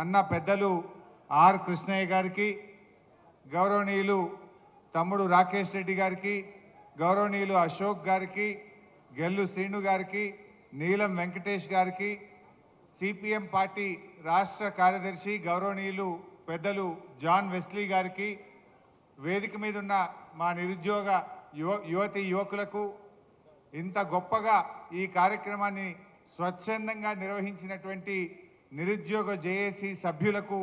అన్న పెద్దలు ఆర్ కృష్ణయ్య గారికి, గౌరవనీయులు తమ్ముడు రాకేష్ రెడ్డి గారికి, గౌరవనీయులు అశోక్ గారికి, గెల్లు శ్రీను గారికి, నీలం వెంకటేష్ గారికి, సిపిఎం పార్టీ రాష్ట్ర కార్యదర్శి గౌరవనీయులు పెద్దలు జాన్ వెస్లీ గారికి, వేదిక మీద ఉన్న మా నిరుద్యోగ యువతి యువకులకు, ఇంత గొప్పగా ఈ కార్యక్రమాన్ని స్వచ్ఛందంగా నిర్వహించినటువంటి నిరుద్యోగ జేఏసీ సభ్యులకు,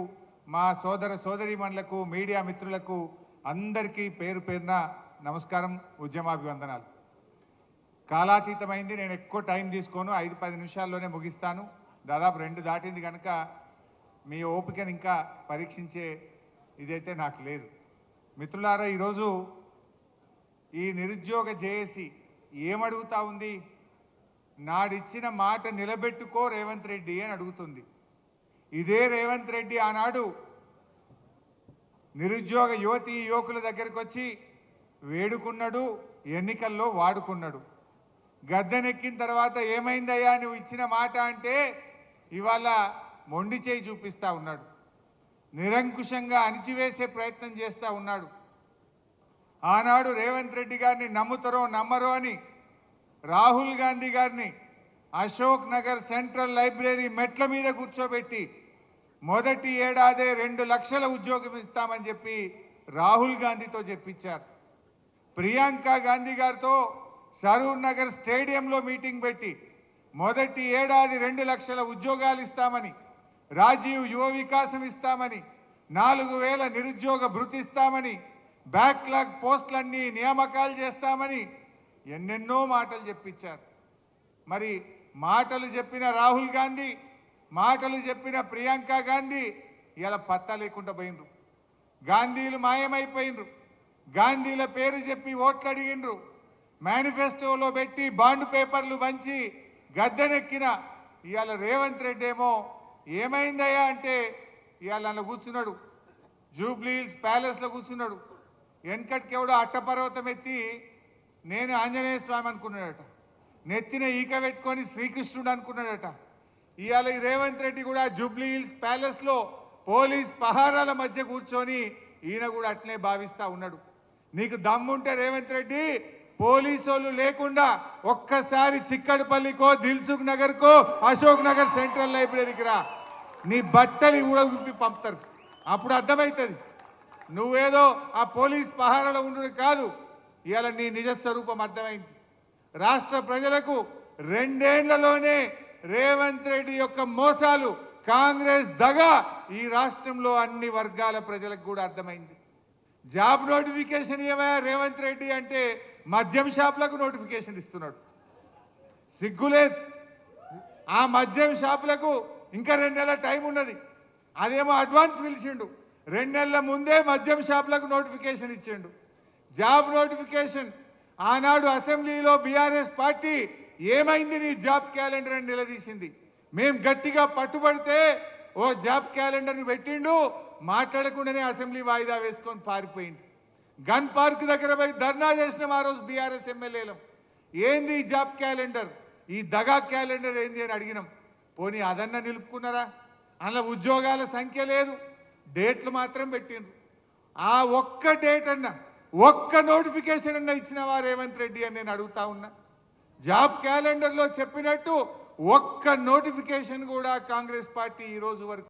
మా సోదర సోదరీమణులకు, మీడియా మిత్రులకు అందరికీ పేరు పేరున నమస్కారం, ఉద్యమాభివందనాలు. కాలాతీతమైంది, నేను ఎక్కువ టైం తీసుకోను, 5-10 నిమిషాల్లోనే ముగిస్తాను. దాదాపు 2 దాటింది కనుక మీ ఓపికను ఇంకా పరీక్షించే ఇదైతే నాకు లేదు. మిత్రులారా, ఈరోజు ఈ నిరుద్యోగ జేఏసీ ఏమడుగుతా ఉంది? నాడిచ్చిన మాట నిలబెట్టుకో రేవంత్ రెడ్డి అని అడుగుతుంది. ఇదే రేవంత్ రెడ్డి ఆనాడు నిరుద్యోగ యువతి యువకుల దగ్గరికి వచ్చి వేడుకున్నాడు, ఎన్నికల్లో వాడుకున్నాడు. గద్దెనెక్కిన తర్వాత ఏమైందయ్యా నువ్వు ఇచ్చిన మాట అంటే ఇవాళ మొండి చేయి చూపిస్తా ఉన్నాడు, నిరంకుశంగా అణిచివేసే ప్రయత్నం చేస్తూ ఉన్నాడు. ఆనాడు రేవంత్ రెడ్డి గారిని నమ్ముతారో నమ్మరో అని రాహుల్ గాంధీ గారిని అశోక్ నగర్ సెంట్రల్ లైబ్రరీ మెట్ల మీద కూర్చోబెట్టి మొదటి ఏడాదే 2 లక్షల ఉద్యోగం ఇస్తామని చెప్పి రాహుల్ గాంధీతో చెప్పించారు. ప్రియాంక గాంధీ గారితో సరూర్ నగర్ స్టేడియంలో మీటింగ్ పెట్టి మొదటి ఏడాది 2 లక్షల ఉద్యోగాలు ఇస్తామని, రాజీవ్ యువ వికాసం ఇస్తామని, 4000 నిరుద్యోగ భృతి ఇస్తామని, బ్యాక్లాగ్ పోస్టులన్నీ నియామకాలు చేస్తామని ఎన్నెన్నో మాటలు చెప్పించారు. మరి మాటలు చెప్పిన రాహుల్ గాంధీ, మాటలు చెప్పిన ప్రియాంక గాంధీ ఇలా పత్తా లేకుండా పోయినరు. గాంధీలు మాయమైపోయినరు. గాంధీల పేరు చెప్పి ఓట్లు అడిగినరు. మేనిఫెస్టోలో పెట్టి బాండ్ పేపర్లు పంచి గద్దెనెక్కిన ఇవాళ రేవంత్ రెడ్డి ఏమో ఏమైందయ్యా అంటే ఇవాళ అలా కూర్చున్నాడు, జూబ్లీ హిల్స్ ప్యాలెస్లో కూర్చున్నాడు. వెనకటికి ఎవడో అట్టపర్వతం ఎత్తి నేను ఆంజనేయ స్వామి అనుకున్నాడట, నెత్తిన ఈక పెట్టుకొని శ్రీకృష్ణుడు అనుకున్నాడట. ఇవాళ ఈ రేవంత్ రెడ్డి కూడా జూబ్లీ హిల్స్ ప్యాలెస్లో పోలీస్ పహారాల మధ్య కూర్చొని ఈయన కూడా అట్లే భావిస్తా ఉన్నాడు. నీకు దమ్ముంటే రేవంత్ రెడ్డి పోలీసోళ్ళు లేకుండా ఒక్కసారి చిక్కడపల్లికో, దిల్సుఖ్ నగర్కో, అశోక్ నగర్ సెంట్రల్ లైబ్రరీకి రా, నీ బట్టలు కూడా విప్పి పంపుతారు. అప్పుడు అర్థమవుతుంది నువ్వేదో ఆ పోలీస్ పహారాలో ఉండడు కాదు, ఇవాళ నీ నిజ స్వరూపం అర్థమైంది. రాష్ట్ర ప్రజలకు 2 ఏళ్లలోనే రేవంత్ రెడ్డి యొక్క మోసాలు, కాంగ్రెస్ దగ ఈ రాష్ట్రంలో అన్ని వర్గాల ప్రజలకు కూడా అర్థమైంది. జాబ్ నోటిఫికేషన్ ఏమయ్యా రేవంత్ రెడ్డి అంటే మద్యం షాపులకు నోటిఫికేషన్ ఇస్తున్నాడు. సిగ్గులేదు. ఆ మద్యం షాపులకు ఇంకా 2 నెలల టైం ఉన్నది, అదేమో అడ్వాన్స్ పిలిచిండు. 2 నెలల ముందే మద్యం షాపులకు నోటిఫికేషన్ ఇచ్చిండు. జాబ్ నోటిఫికేషన్ ఆనాడు అసెంబ్లీలో బీఆర్ఎస్ పార్టీ ఏమైంది నీ జాబ్ క్యాలెండర్ అని నిలదీసింది. మేం గట్టిగా పట్టుబడితే ఓ జాబ్ క్యాలెండర్ని పెట్టిండు, మాట్లాడకుండానే అసెంబ్లీ వాయిదా వేసుకొని పారిపోయింది. గన్ పార్క్ దగ్గర పోయి ధర్నా చేసినాం ఆ రోజు బీఆర్ఎస్ ఎమ్మెల్యేలం. ఏంది ఈ జాబ్ క్యాలెండర్, ఈ దగా క్యాలెండర్ ఏంది అని అడిగినాం. పోనీ అదన్నా నిలుపుకున్నారా? అందులో ఉద్యోగాల సంఖ్య లేదు, డేట్లు మాత్రం పెట్టిండ్రు. ఆ ఒక్క డేట్ అన్నా, ఒక్క నోటిఫికేషన్ అన్నా ఇచ్చినవా రేవంత్ రెడ్డి అని నేను అడుగుతా ఉన్నా. జాబ్ క్యాలెండర్లో చెప్పినట్టు ఒక్క నోటిఫికేషన్ కూడా కాంగ్రెస్ పార్టీ ఈ రోజు వరకు